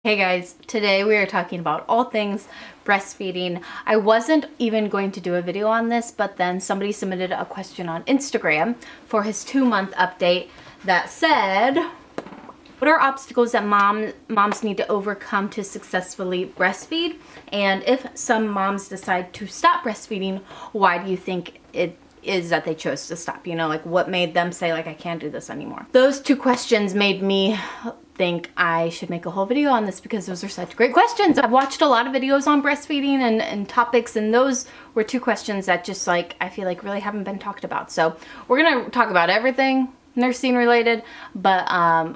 Hey guys, today we are talking about all things breastfeeding. I wasn't even going to do a video on this, but then somebody submitted a question on Instagram for his 2-month update that said, what are obstacles that moms need to overcome to successfully breastfeed? And if some moms decide to stop breastfeeding, why do you think it is that they chose to stop? You know, like what made them say like, I can't do this anymore? Those two questions made me think I should make a whole video on this because those are such great questions. I've watched a lot of videos on breastfeeding and topics, and those were two questions that just like, I feel like really haven't been talked about. So we're gonna talk about everything nursing related, but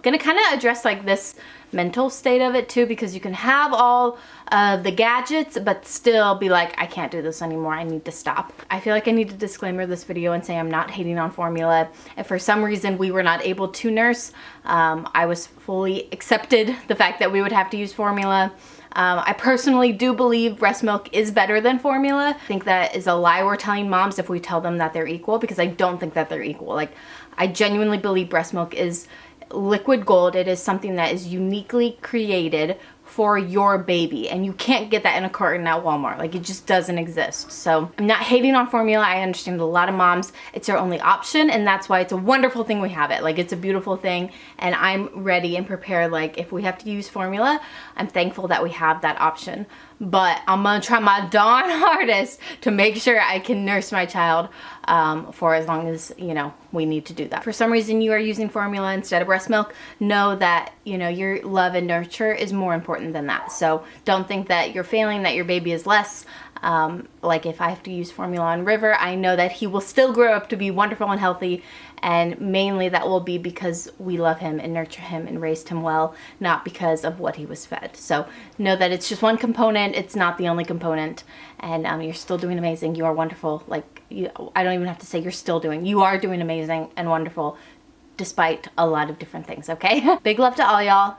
gonna kind of address like this mental state of it too, because you can have all of the gadgets but still be like, I can't do this anymore, I need to stop. I feel like I need to disclaimer this video and say I'm not hating on formula. If for some reason we were not able to nurse, I was fully accepted the fact that we would have to use formula. I personally do believe breast milk is better than formula. I think that is a lie we're telling moms if we tell them that they're equal, because I don't think that they're equal. Like, I genuinely believe breast milk is liquid gold. It is something that is uniquely created for your baby, and you can't get that in a carton at Walmart. Like, it just doesn't exist. So I'm not hating on formula. I understand a lot of moms, it's their only option, and that's why it's a wonderful thing we have it. Like, it's a beautiful thing, and I'm ready and prepared. Like, if we have to use formula, I'm thankful that we have that option. But I'm gonna try my darn hardest to make sure I can nurse my child for as long as, you know, we need to do that. For some reason you are using formula instead of breast milk, know that, you know, your love and nurture is more important than that. So don't think that you're failing, that your baby is less. Like, if I have to use formula on River, I know that he will still grow up to be wonderful and healthy, and mainly that will be because we love him and nurture him and raised him well, not because of what he was fed. So know that it's just one component, it's not the only component, and you're still doing amazing. You are wonderful. Like, I don't even have to say you are doing amazing and wonderful despite a lot of different things, okay? Big love to all y'all.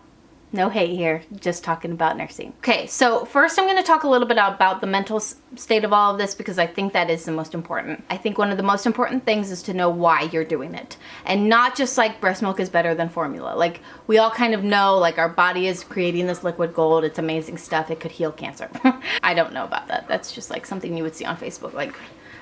No hate here, just talking about nursing. Okay, so first I'm going to talk a little bit about the mental state of all of this, because I think that is the most important. I think one of the most important things is to know why you're doing it, and not just like breast milk is better than formula. Like, we all kind of know, like, our body is creating this liquid gold, it's amazing stuff, it could heal cancer. I don't know about that. That's just like something you would see on Facebook, like,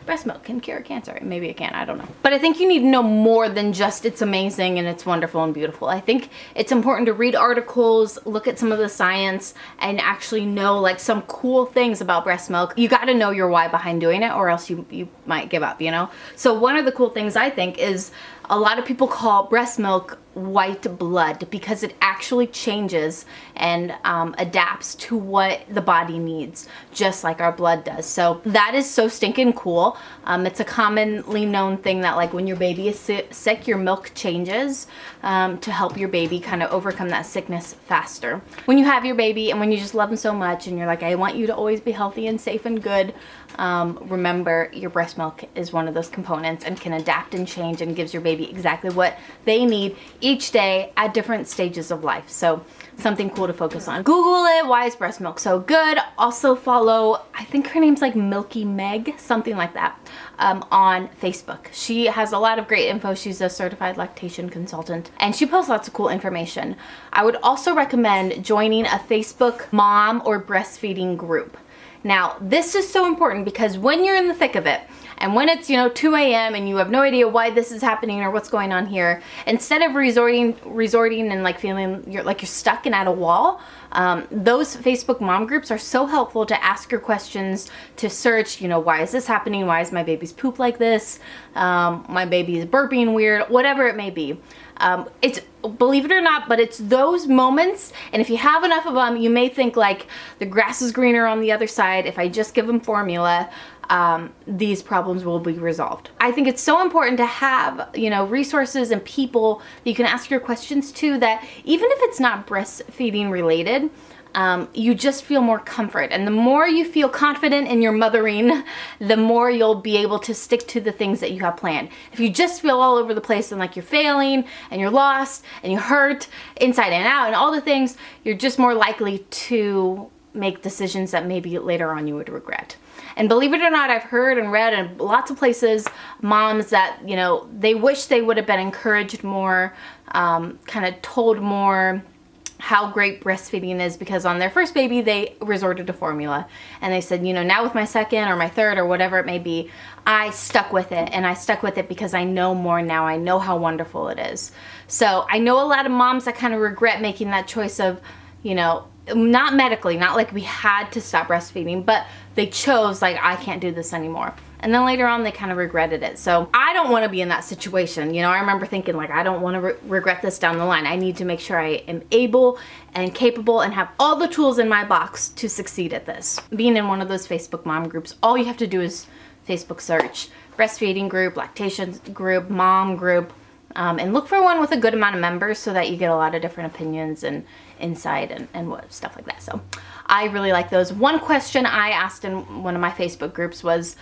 breast milk can cure cancer. Maybe it can, I don't know. But I think you need to know more than just it's amazing and it's wonderful and beautiful. I think it's important to read articles, look at some of the science, and actually know like some cool things about breast milk. You gotta know your why behind doing it, or else you might give up, you know? So one of the cool things I think is a lot of people call breast milk white blood, because it actually changes and adapts to what the body needs, just like our blood does. So that is so stinking cool. It's a commonly known thing that, like, when your baby is sick, your milk changes to help your baby kind of overcome that sickness faster. When you have your baby and when you just love them so much and you're like, I want you to always be healthy and safe and good, remember your breast milk is one of those components and can adapt and change and gives your baby exactly what they need each day at different stages of life. So something cool to focus on. Google it, why is breast milk so good? Also follow, I think her name's like Milky Meg, something like that, on Facebook. She has a lot of great info. She's a certified lactation consultant, and she posts lots of cool information. I would also recommend joining a Facebook mom or breastfeeding group. Now, this is so important because when you're in the thick of it, and when it's, you know, 2 a.m. and you have no idea why this is happening or what's going on here, instead of resorting and like feeling you're stuck and at a wall, those Facebook mom groups are so helpful to ask your questions, to search, you know, why is this happening? Why is my baby's poop like this? My baby is burping weird, whatever it may be. It's, believe it or not, but it's those moments, and if you have enough of them, you may think like the grass is greener on the other side. If I just give them formula, these problems will be resolved. I think it's so important to have, you know, resources and people that you can ask your questions to, that even if it's not breastfeeding related, you just feel more comfort. And the more you feel confident in your mothering, the more you'll be able to stick to the things that you have planned. If you just feel all over the place and like you're failing and you're lost and you hurt inside and out and all the things, you're just more likely to make decisions that maybe later on you would regret. And believe it or not, I've heard and read in lots of places, moms that, you know, they wish they would have been encouraged more, kind of told more, how great breastfeeding is, because on their first baby they resorted to formula, and they said, you know, now with my second or my third or whatever it may be, I stuck with it, and I stuck with it because I know more now. I know how wonderful it is. So I know a lot of moms that kind of regret making that choice of, you know, not medically, not like we had to stop breastfeeding, but they chose like, I can't do this anymore. And then later on they kind of regretted it. So I don't want to be in that situation. You know, I remember thinking like, I don't want to regret this down the line. I need to make sure I am able and capable and have all the tools in my box to succeed at this. Being in one of those Facebook mom groups, all you have to do is Facebook search breastfeeding group, lactation group, mom group, and look for one with a good amount of members so that you get a lot of different opinions and insight and what stuff like that. So I really like those. One question I asked in one of my Facebook groups was,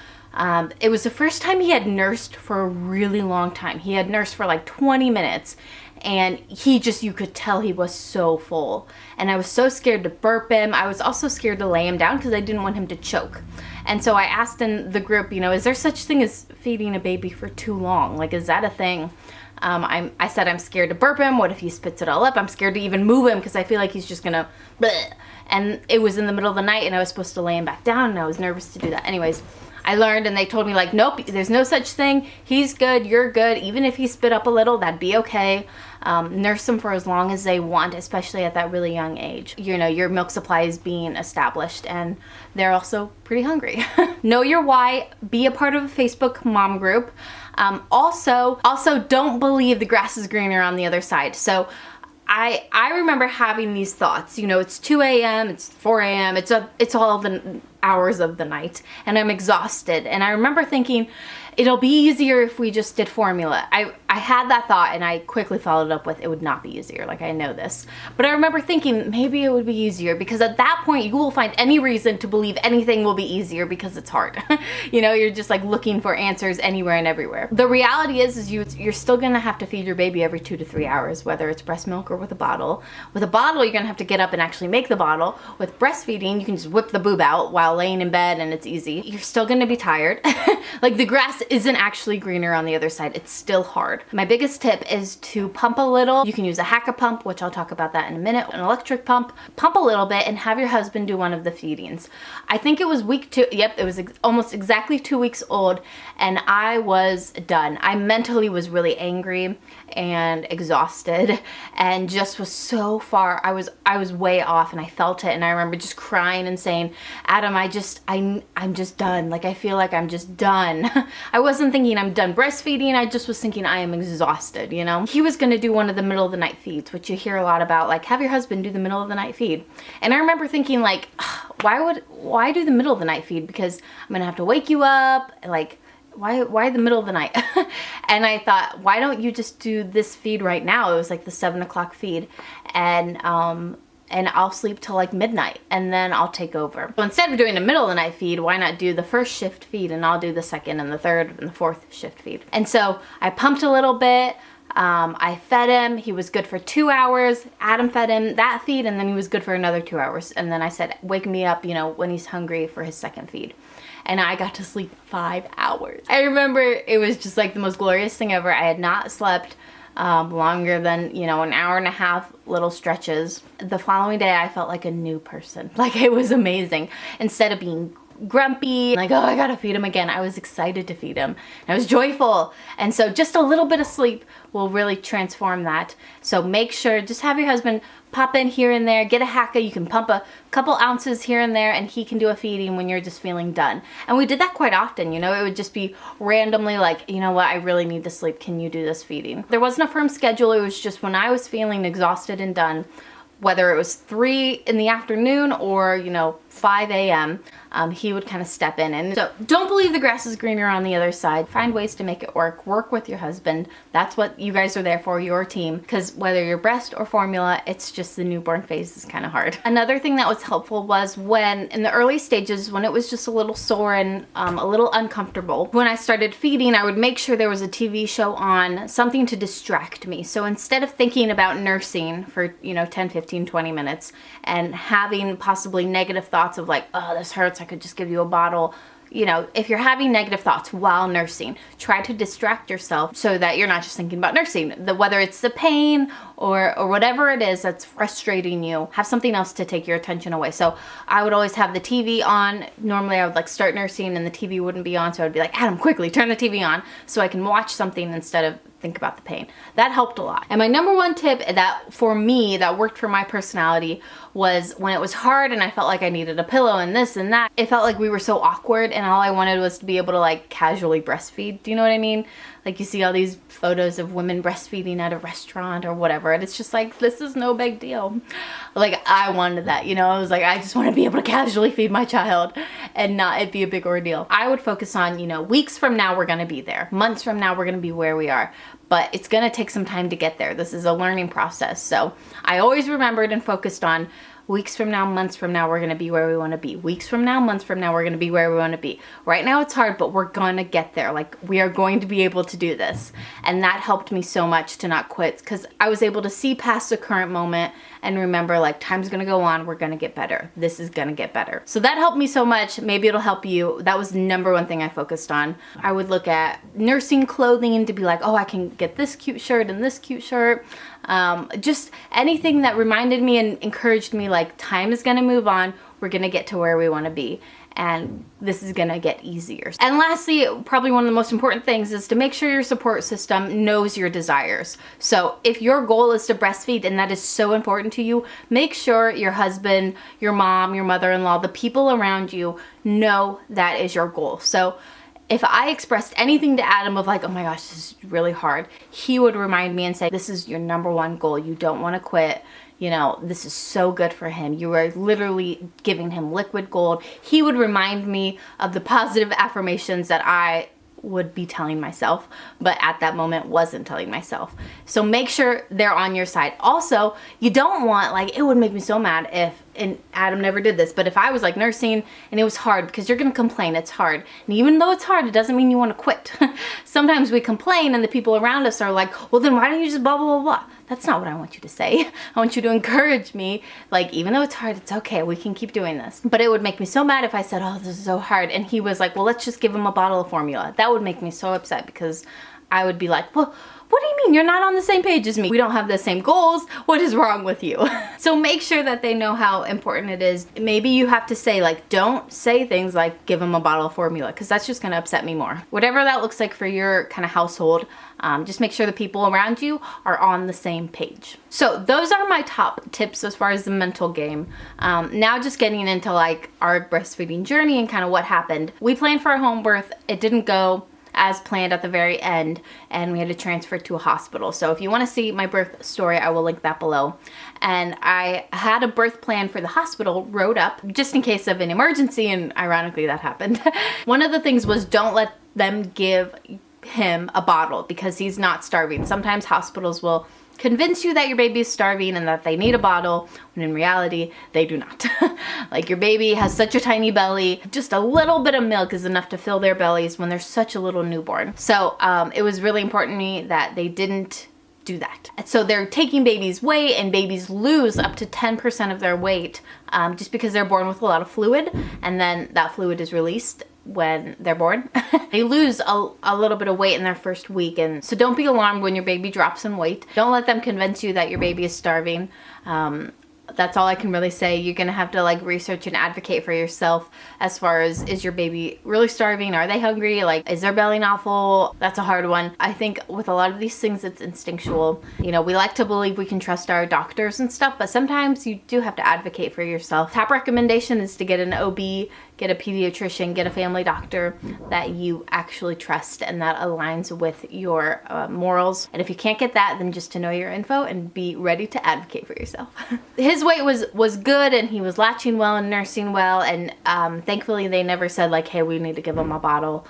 it was the first time he had nursed for a really long time. He had nursed for like 20 minutes, and you could tell he was so full. And I was so scared to burp him. I was also scared to lay him down because I didn't want him to choke. And so I asked in the group, you know, is there such thing as feeding a baby for too long? Like, is that a thing? I said I'm scared to burp him. What if he spits it all up? I'm scared to even move him because I feel like he's just gonna bleh. And it was in the middle of the night, and I was supposed to lay him back down, and I was nervous to do that. Anyways, I learned, and they told me like, nope, there's no such thing. He's good, you're good. Even if he spit up a little, that'd be okay. Nurse them for as long as they want, especially at that really young age. You know, your milk supply is being established, and they're also pretty hungry. Know your why. Be a part of a Facebook mom group. Also don't believe the grass is greener on the other side. So I remember having these thoughts, you know, it's 2 a.m., it's 4 a.m., it's all the hours of the night, and I'm exhausted. And I remember thinking, it'll be easier if we just did formula. I had that thought, and I quickly followed up with, it would not be easier, like I know this. But I remember thinking maybe it would be easier, because at that point you will find any reason to believe anything will be easier because it's hard. You know, you're just like looking for answers anywhere and everywhere. The reality is you're still gonna have to feed your baby every 2 to 3 hours, whether it's breast milk or with a bottle. With a bottle, you're gonna have to get up and actually make the bottle. With breastfeeding, you can just whip the boob out while laying in bed, and it's easy. You're still gonna be tired. Like, the grass isn't actually greener on the other side. It's still hard. My biggest tip is to pump a little. You can use a HackAPump, which I'll talk about that in a minute, an electric pump. Pump a little bit and have your husband do one of the feedings. I think it was week 2. Yep, it was almost exactly 2 weeks old, and I was done. I mentally was really angry and exhausted, and just was so far. I was way off, and I felt it, and I remember just crying and saying, Adam, I'm just done. Like, I feel like I'm just done. I wasn't thinking I'm done breastfeeding. I just was thinking I am exhausted, you know? He was gonna do one of the middle of the night feeds, which you hear a lot about, like, have your husband do the middle of the night feed. And I remember thinking, like, why do the middle of the night feed? Because I'm gonna have to wake you up, like, why the middle of the night? And I thought, why don't you just do this feed right now? It was like the 7 o'clock feed, and I'll sleep till like midnight, and then I'll take over. So instead of doing a middle of the night feed, why not do the first shift feed, and I'll do the second and the third and the fourth shift feed. And so I pumped a little bit. I fed him. He was good for 2 hours. Adam fed him that feed, and then he was good for another 2 hours. And then I said, wake me up, you know, when he's hungry for his second feed. And I got to sleep 5 hours. I remember it was just like the most glorious thing ever. I had not slept longer than, you know, an hour and a half, little stretches. The following day, I felt like a new person. Like, it was amazing. Instead of being grumpy, like, oh, I gotta feed him again, I was excited to feed him. I was joyful. And so just a little bit of sleep will really transform that. So make sure, just have your husband pop in here and there, get a Hacka. You can pump a couple ounces here and there, and he can do a feeding when you're just feeling done. And we did that quite often, you know. It would just be randomly like, you know what, I really need to sleep, can you do this feeding? There wasn't a firm schedule. It was just when I was feeling exhausted and done, whether it was 3 in the afternoon or, you know, 5 a.m., he would kind of step in. And so don't believe the grass is greener on the other side. Find ways to make it work. Work with your husband. That's what you guys are there for, your team. Because whether you're breast or formula, it's just the newborn phase is kind of hard. Another thing that was helpful was when, in the early stages, when it was just a little sore and a little uncomfortable, when I started feeding, I would make sure there was a TV show on, something to distract me. So instead of thinking about nursing for, you know, 10, 15, 20 minutes and having possibly negative thoughts of like, oh, this hurts, I could just give you a bottle. You know, if you're having negative thoughts while nursing, try to distract yourself so that you're not just thinking about nursing. Whether it's the pain or whatever it is that's frustrating you, have something else to take your attention away. So I would always have the TV on. Normally I would like start nursing and the TV wouldn't be on, so I'd be like, Adam, quickly turn the TV on so I can watch something instead of think about the pain. That helped a lot. And my number one tip that for me, that worked for my personality, was when it was hard and I felt like I needed a pillow and this and that, it felt like we were so awkward and all I wanted was to be able to like casually breastfeed. Do you know what I mean? Like you see all these photos of women breastfeeding at a restaurant or whatever, and it's just like, this is no big deal. Like I wanted that, you know, I was like, I just want to be able to casually feed my child and not it be a big ordeal. I would focus on, you know, weeks from now we're gonna be there. Months from now we're gonna be where we are. But it's gonna take some time to get there. This is a learning process. So I always remembered and focused on weeks from now, months from now, we're gonna be where we wanna be. Weeks from now, months from now, we're gonna be where we wanna be. Right now it's hard, but we're gonna get there. Like we are going to be able to do this. And that helped me so much to not quit, because I was able to see past the current moment and remember like time's gonna go on, we're gonna get better. This is gonna get better. So that helped me so much. Maybe it'll help you. That was the number one thing I focused on. I would look at nursing clothing to be like, oh, I can get this cute shirt and this cute shirt. Just anything that reminded me and encouraged me like time is gonna move on, we're gonna get to where we wanna be, and this is gonna get easier. And lastly, probably one of the most important things is to make sure your support system knows your desires. So if your goal is to breastfeed and that is so important to you, make sure your husband, your mom, your mother-in-law, the people around you know that is your goal. So if I expressed anything to Adam of like, oh my gosh, this is really hard, he would remind me and say, this is your number one goal. You don't want to quit. You know, this is so good for him. You are literally giving him liquid gold. He would remind me of the positive affirmations that I would be telling myself, but at that moment wasn't telling myself. So make sure they're on your side. Also, you don't want, like, it would make me so mad if, and Adam never did this, but if I was like nursing and it was hard, because you're gonna complain, it's hard. And even though it's hard, it doesn't mean you wanna quit. Sometimes we complain and the people around us are like, well then why don't you just blah, blah, blah, blah. That's not what I want you to say. I want you to encourage me, like, even though it's hard, it's okay, we can keep doing this. But it would make me so mad if I said, oh, this is so hard. And he was like, well, let's just give him a bottle of formula. That would make me so upset, because I would be like, well, what do you mean? You're not on the same page as me. We don't have the same goals. What is wrong with you? So make sure that they know how important it is. Maybe you have to say, like, don't say things like give them a bottle of formula, because that's just gonna upset me more. Whatever that looks like for your kind of household, just make sure the people around you are on the same page. So those are my top tips as far as the mental game. Now just getting into like our breastfeeding journey and kind of what happened. We planned for a home birth. It didn't go as planned at the very end, and we had to transfer to a hospital. So if you want to see my birth story, I will link that below. And I had a birth plan for the hospital wrote up just in case of an emergency, and ironically that happened. One of the things was, don't let them give him a bottle because he's not starving. Sometimes hospitals will convince you that your baby is starving and that they need a bottle, when in reality, they do not. Like, your baby has such a tiny belly, just a little bit of milk is enough to fill their bellies when they're such a little newborn. So it was really important to me that they didn't do that. So they're taking babies' weight, and babies lose up to 10% of their weight just because they're born with a lot of fluid, and then that fluid is released when they're born. They lose a little bit of weight in their first week, and so don't be alarmed when your baby drops in weight. Don't let them convince you that your baby is starving. That's all I can really say. You're gonna have to like research and advocate for yourself as far as, is your baby really starving? Are they hungry? Like, is their belly not full? That's a hard one. I think with a lot of these things, it's instinctual. You know, we like to believe we can trust our doctors and stuff, but sometimes you do have to advocate for yourself. Top recommendation is to get an OB, get a pediatrician, get a family doctor that you actually trust and that aligns with your morals. And if you can't get that, then just to know your info and be ready to advocate for yourself. His weight was good, and he was latching well and nursing well, and thankfully they never said like, hey, we need to give him a bottle.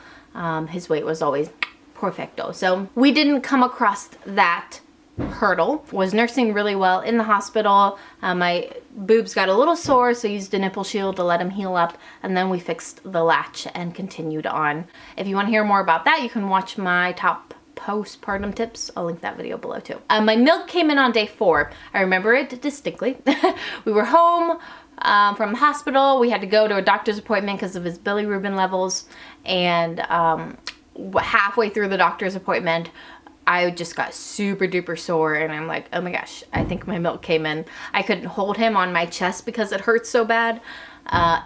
His weight was always perfecto. So we didn't come across that hurdle. Was nursing really well in the hospital. My boobs got a little sore, so I used a nipple shield to let them heal up, and then we fixed the latch and continued on. If you want to hear more about that, you can watch my top postpartum tips. I'll link that video below too. My milk came in on day 4. I remember it distinctly. We were home from the hospital. We had to go to a doctor's appointment because of his bilirubin levels, and halfway through the doctor's appointment, I just got super duper sore, and I'm like, oh my gosh, I think my milk came in. I couldn't hold him on my chest because it hurts so bad.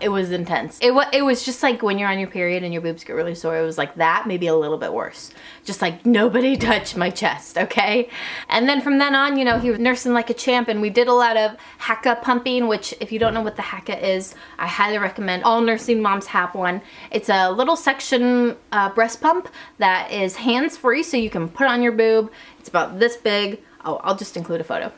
It was intense. It was just like when you're on your period and your boobs get really sore. It was like that, maybe a little bit worse. Just like nobody touched my chest, okay? And then from then on, you know, he was nursing like a champ, and we did a lot of HackAPumping, which if you don't know what the HackA is, I highly recommend all nursing moms have one. It's a little section breast pump that is hands-free, so you can put on your boob. It's about this big. Oh, I'll just include a photo.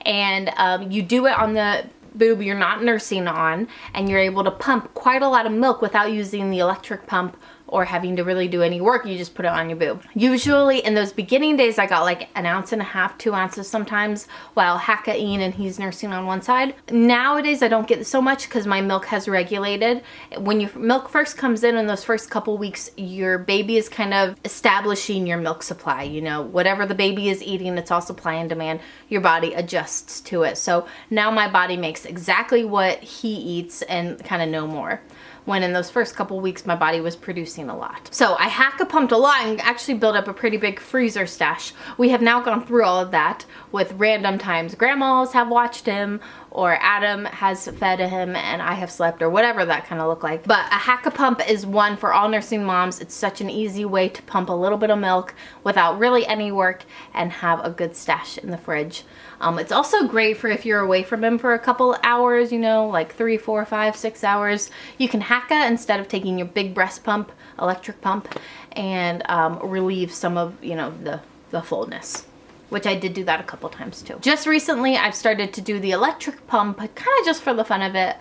And you do it on the boob you're not nursing on, and you're able to pump quite a lot of milk without using the electric pump or having to really do any work. You just put it on your boob. Usually in those beginning days, I got like 1.5 ounces, 2 ounces sometimes while HackAing and he's nursing on one side. Nowadays, I don't get so much because my milk has regulated. When your milk first comes in those first couple weeks, your baby is kind of establishing your milk supply. You know, whatever the baby is eating, it's all supply and demand. Your body adjusts to it. So now my body makes exactly what he eats and kind of no more. When in those first couple weeks, my body was producing a lot. So I HackAPumped a lot and actually built up a pretty big freezer stash. We have now gone through all of that with random times. Grandmas have watched him, or Adam has fed him and I have slept, or whatever that kind of looked like. But a HackAPump is one for all nursing moms. It's such an easy way to pump a little bit of milk without really any work and have a good stash in the fridge. It's also great for if you're away from him for a couple hours, you know, like 3, 4, 5, 6 hours. You can HackA instead of taking your big breast pump, electric pump, and relieve some of, you know, the fullness, which I did do that a couple times too. Just recently, I've started to do the electric pump, kind of just for the fun of it.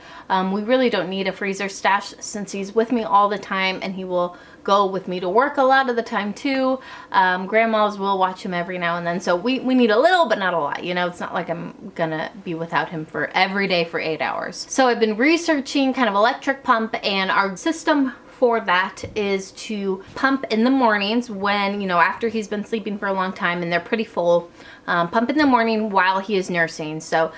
We really don't need a freezer stash since he's with me all the time, and he will go with me to work a lot of the time too. Grandmas will watch him every now and then, so we need a little but not a lot. You know, it's not like I'm gonna be without him for every day for 8 hours. So I've been researching kind of electric pump, and our system for that is to pump in the mornings when, you know, after he's been sleeping for a long time and they're pretty full. Pump in the morning while he is nursing. So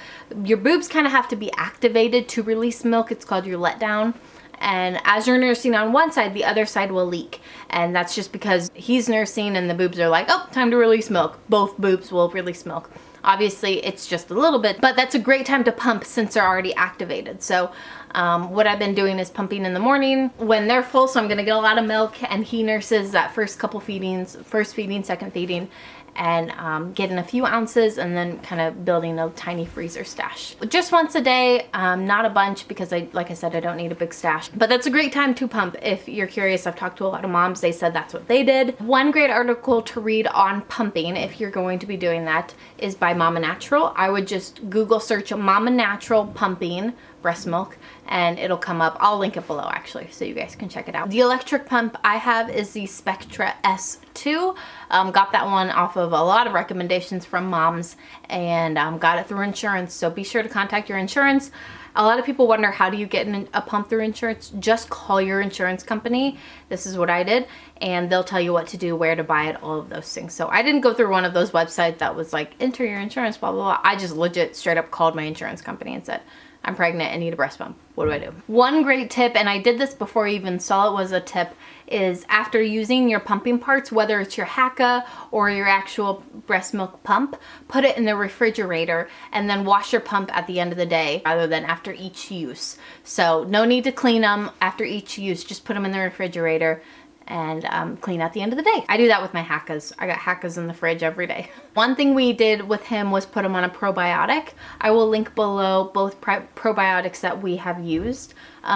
your boobs kind of have to be activated to release milk. It's called your letdown. And as you're nursing on one side, the other side will leak. And that's just because he's nursing and the boobs are like, oh, time to release milk. Both boobs will release milk. Obviously, it's just a little bit, but that's a great time to pump since they're already activated. So what I've been doing is pumping in the morning when they're full, so I'm gonna get a lot of milk, and he nurses that first couple feedings, first feeding, second feeding, and getting a few ounces, and then kind of building a tiny freezer stash. Just once a day, not a bunch, because like I said, I don't need a big stash. But that's a great time to pump if you're curious. I've talked to a lot of moms. They said that's what they did. One great article to read on pumping, if you're going to be doing that, is by Mama Natural. I would just Google search Mama Natural pumping breast milk, and it'll come up. I'll link it below actually, so you guys can check it out. The electric pump I have is the Spectra S2. Got that one off of a lot of recommendations from moms, and got it through insurance, so be sure to contact your insurance. A lot of people wonder, how do you get a pump through insurance? Just call your insurance company. This is what I did, and they'll tell you what to do, where to buy it, all of those things. So I didn't go through one of those websites that was like, enter your insurance, blah, blah, blah. I just legit straight up called my insurance company and said, I'm pregnant, I need a breast pump. What do I do? One great tip, and I did this before I even saw it was a tip, is after using your pumping parts, whether it's your HackA or your actual breast milk pump, put it in the refrigerator and then wash your pump at the end of the day rather than after each use. So no need to clean them after each use, just put them in the refrigerator and clean at the end of the day. I do that with my HackAs. I got HackAs in the fridge every day. One thing we did with him was put him on a probiotic. I will link below both probiotics that we have used.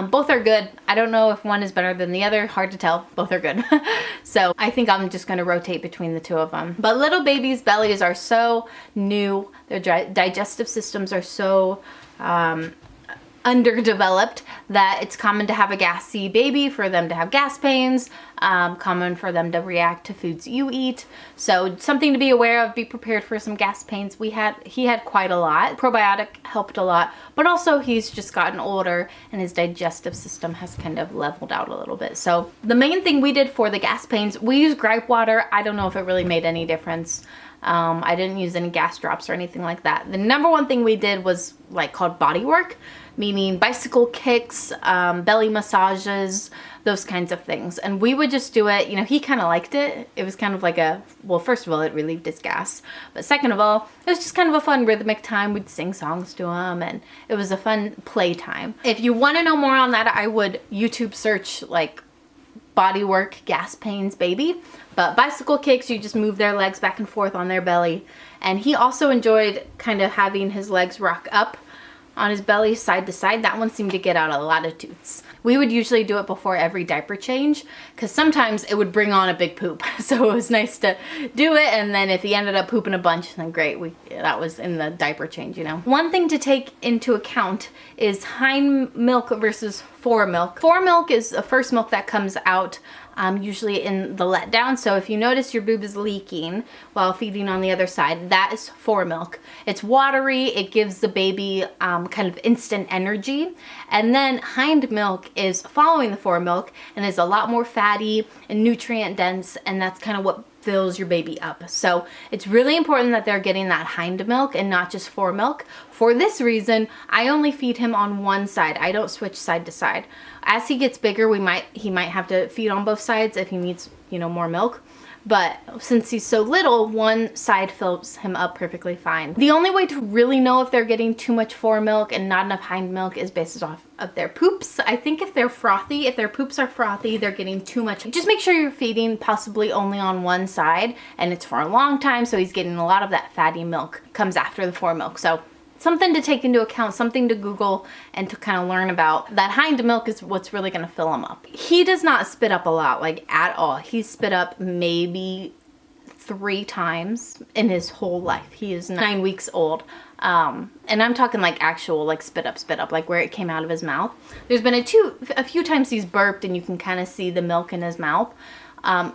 Both are good. I don't know if one is better than the other. Hard to tell. Both are good. So I think I'm just going to rotate between the two of them. But little babies' bellies are so new. Their digestive systems are so underdeveloped that it's common to have a gassy baby, for them to have gas pains, common for them to react to foods you eat. So something to be aware of, be prepared for some gas pains. He had quite a lot. Probiotic helped a lot, but also he's just gotten older and his digestive system has kind of leveled out a little bit. So the main thing we did for the gas pains, we used gripe water. I don't know if it really made any difference. I didn't use any gas drops or anything like that. The number one thing we did was called Bodywork. meaning bicycle kicks, belly massages, those kinds of things. And we would just do it, you know, he kind of liked it. It was kind of like a, well, first of all, it relieved his gas. But second of all, it was just kind of a fun rhythmic time. We'd sing songs to him and it was a fun play time. If you want to know more on that, I would YouTube search like Bodywork gas pains baby. But bicycle kicks, you just move their legs back and forth on their belly. And he also enjoyed kind of having his legs rock up on his belly side to side. That one seemed to get out a lot of toots. We would usually do it before every diaper change because sometimes it would bring on a big poop. So it was nice to do it, and then if he ended up pooping a bunch, then great, that was in the diaper change, you know. One thing to take into account is hind milk versus fore milk. Fore milk is the first milk that comes out usually in the letdown. So if you notice your boob is leaking while feeding on the other side, that is fore milk. It's watery, it gives the baby kind of instant energy. And then hind milk is following the fore milk and is a lot more fatty and nutrient dense, and that's kind of what fills your baby up. So it's really important that they're getting that hind milk and not just fore milk. For this reason, I only feed him on one side. I don't switch side to side. As he gets bigger, he might have to feed on both sides if he needs, you know, more milk. But since he's so little, one side fills him up perfectly fine. The only way to really know if they're getting too much fore milk and not enough hind milk is based off of their poops. I think if they're frothy, if their poops are frothy, they're getting too much. Just make sure you're feeding possibly only on one side, and it's for a long time, so he's getting a lot of that fatty milk comes after the fore milk. So something to take into account, something to Google and to kind of learn about. That hind milk is what's really going to fill him up. He does not spit up a lot, like at all. He's spit up maybe 3 times in his whole life. He is 9 weeks old. And I'm talking like actual like spit up, like where it came out of his mouth. There's been a few times he's burped and you can kind of see the milk in his mouth.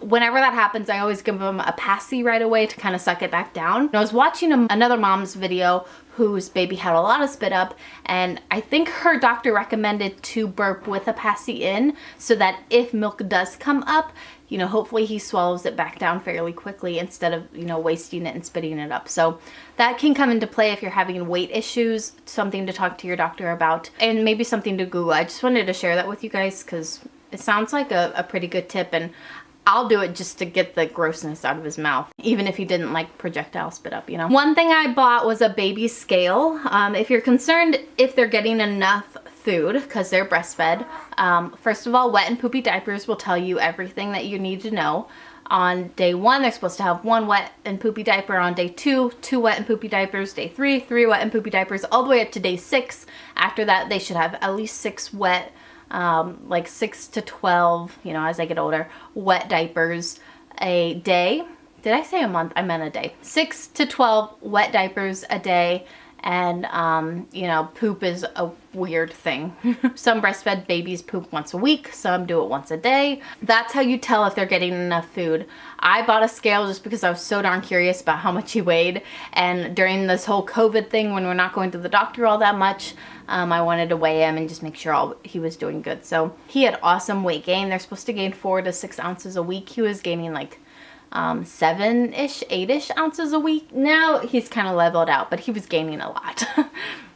Whenever that happens, I always give him a passy right away to kind of suck it back down. And I was watching another mom's video whose baby had a lot of spit up, and I think her doctor recommended to burp with a passy in so that if milk does come up, you know, hopefully he swallows it back down fairly quickly instead of, you know, wasting it and spitting it up. So that can come into play if you're having weight issues, something to talk to your doctor about, and maybe something to Google. I just wanted to share that with you guys because it sounds like a pretty good tip, and I'll do it just to get the grossness out of his mouth, even if he didn't like projectile spit up, you know. One thing I bought was a baby scale. If you're concerned if they're getting enough food because they're breastfed, first of all, wet and poopy diapers will tell you everything that you need to know. On day 1, they're supposed to have 1 wet and poopy diaper. On day 2, 2 wet and poopy diapers. Day 3, 3 wet and poopy diapers, all the way up to day 6. After that, they should have at least 6 wet, like 6 to 12, you know, as they get older, wet diapers a day. Did I say a month? I meant a day. 6 to 12 wet diapers a day. And, you know, poop is a weird thing. Some breastfed babies poop once a week. Some do it once a day. That's how you tell if they're getting enough food. I bought a scale just because I was so darn curious about how much he weighed. And during this whole COVID thing, when we're not going to the doctor all that much, I wanted to weigh him and just make sure he was doing good. So he had awesome weight gain. They're supposed to gain 4 to 6 ounces a week. He was gaining like 7-ish, 8-ish ounces a week. Now he's kind of leveled out, but he was gaining a lot.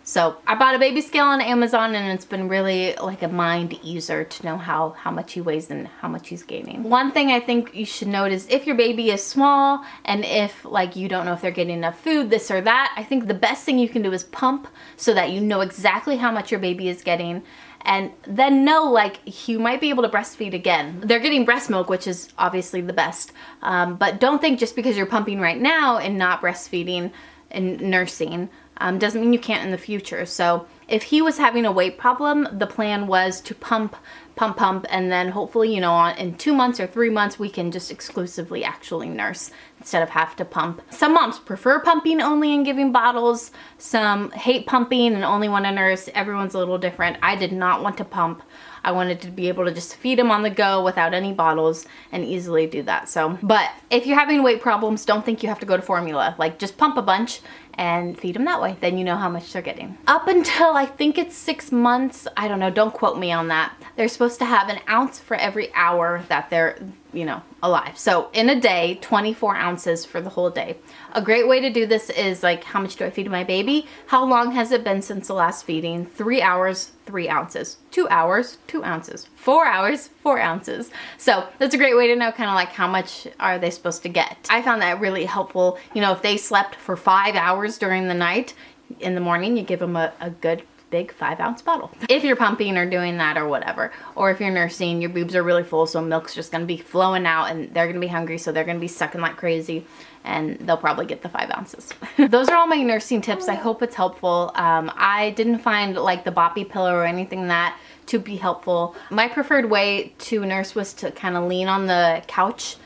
So I bought a baby scale on Amazon, and it's been really like a mind easer to know how much he weighs and how much he's gaining. One thing I think you should note is if your baby is small and if like you don't know if they're getting enough food, this or that, I think the best thing you can do is pump so that you know exactly how much your baby is getting. And then know, like, you might be able to breastfeed again. They're getting breast milk, which is obviously the best. But don't think just because you're pumping right now and not breastfeeding and nursing doesn't mean you can't in the future. So if he was having a weight problem, the plan was to pump, and then hopefully, you know, in 2 months or 3 months, we can just exclusively actually nurse instead of have to pump. Some moms prefer pumping only and giving bottles. Some hate pumping and only want to nurse. Everyone's a little different. I did not want to pump. I wanted to be able to just feed him on the go without any bottles and easily do that. So, but if you're having weight problems, don't think you have to go to formula. Like, just pump a bunch and feed them that way. Then you know how much they're getting. Up until I think it's 6 months, I don't know, don't quote me on that. They're supposed to have 1 ounce for every hour that they're you know, alive. So in a day, 24 ounces for the whole day. A great way to do this is like, how much do I feed my baby? How long has it been since the last feeding? 3 hours, 3 ounces. 2 hours, 2 ounces. 4 hours, 4 ounces. So that's a great way to know kind of like how much are they supposed to get. I found that really helpful. You know, if they slept for 5 hours during the night, in the morning, you give them a good big 5-ounce bottle. If you're pumping or doing that or whatever, or if you're nursing, your boobs are really full, so milk's just gonna be flowing out and they're gonna be hungry, so they're gonna be sucking like crazy, and they'll probably get the 5 ounces. Those are all my nursing tips. I hope it's helpful. I didn't find like the boppy pillow or anything that to be helpful. My preferred way to nurse was to kind of lean on the couch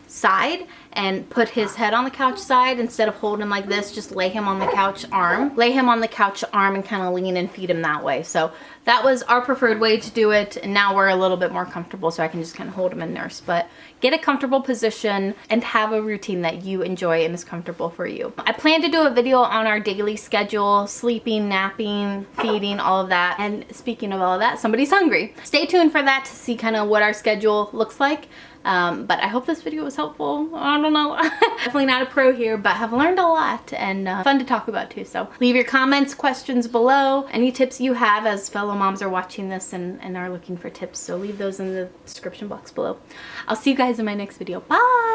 side and put his head on the couch side instead of holding him like this. Just lay him on the couch arm. Lay him on the couch arm and kind of lean and feed him that way. So that was our preferred way to do it. And now we're a little bit more comfortable, so I can just kind of hold him and nurse. But get a comfortable position and have a routine that you enjoy and is comfortable for you. I plan to do a video on our daily schedule, sleeping, napping, feeding, all of that. And speaking of all of that, somebody's hungry. Stay tuned for that to see kind of what our schedule looks like. But I hope this video was helpful. I don't know. Definitely not a pro here, but have learned a lot and fun to talk about too. So leave your comments, questions below. Any tips you have, as fellow moms are watching this and are looking for tips. So leave those in the description box below. I'll see you guys in my next video. Bye!